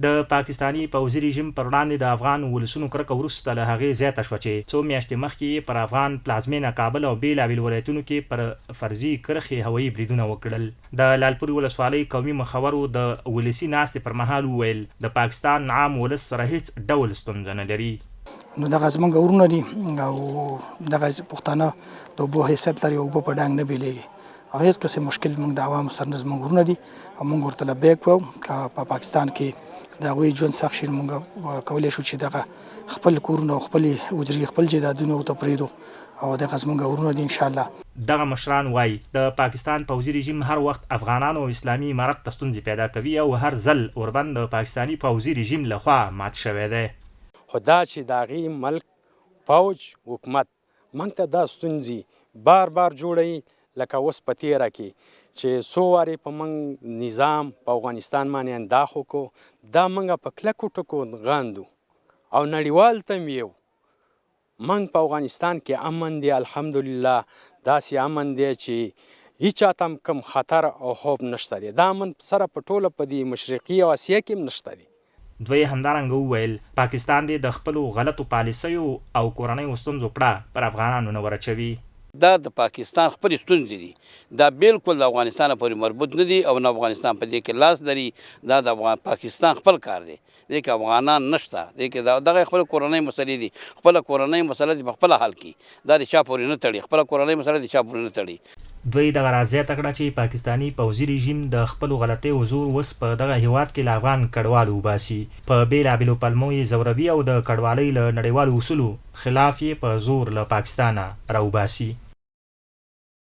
د پاکستاني پوځي رژیم پر وړاندې د افغان ولسونو کرکه وروسته له هغې زیاته شوه چې څو میاشتې مخکې یې پر افغان پلازمینه کابل او بېلابېلو ولایتونو کې پر فرضي کرښې هوایي بریدونه وکړل. د لالپورې ولسوالۍ قومي مخورو د ولسي ناستې پر مهال وویل د پاکستان عام ولس سره هیڅ ډول ستونزه نه لري. نو دغه زمونږ ورونه دي او دغه پښتانه د اوبو حیثیت لري، اوبه په ډنګ نه بیلیږي او هیڅ قسم مشکل موږ د عوامو سره نه زمونږ ورونه دي او موږ ورته لبیک کوو که په پاکستان کې د هغوی ژوند سخت شي موږ کولی شو چې دغه خپل کورونه او خپلې حجرې خپل جایدادونه ورته پرېږدو او دغه زمونږ ورونه دي انشاءالله. دغه مشران وایي د پاکستان پوځي رژیم هر وخت افغانانو او اسلامي امارت ته ستونزې پیدا کوي او هر ځل اوربند د پاکستاني پوځي رژیم لخوا مات شوی دی. خو دا چې د هغې ملک پوځ حکومت موږ ته دا ستونزې بار جوړوي، لکه اوس په تیره کې چې څو وارې په موږ نظام په افغانستان باندې انداخ وکړو، دا موږ په کلکو ټکو غندو او نړیوال ته م یو موږ په افغانستان کې امن دی، الحمدلله داسې امن دی چې هیچا ته هم کوم خطر او خوف نشته دی. دا امن سره په ټوله په دې مشرقي او اسیا کې هم نشته دی. دوی همدارنګه وویل پاکستان دې د خپلو غلطو پالیسیو او کورنیو ستونزو پړه پر افغانانو نه ورچوي. دا د پاکستان خپل ستونزې دي، دا بالکل د افغانستان پورې مربوط نه دي او نه افغانستان په دې کې لاس لري. دا د پاکستان خپل کار دی، دې کې افغانان نشته، دې کې دغه خپل کورنۍ مسلې دي، خپل کورنۍ مسله دي په خپل حل کې، دا د چا پورې نه تړي، خپل کورنۍ مسله د چا پورې نه تړي. دوی دغه رازیاته کړه چې پاکستاني پوځي رژیم د خپلو غلطیو زور اوس په دغه هیواد کې له افغان کډوالو وباسي، په بېلابېلو پلمو یې ځوروي او د کډوالۍ له نړیوالو اصولو خلاف یې په زور له پاکستانه راوباسي.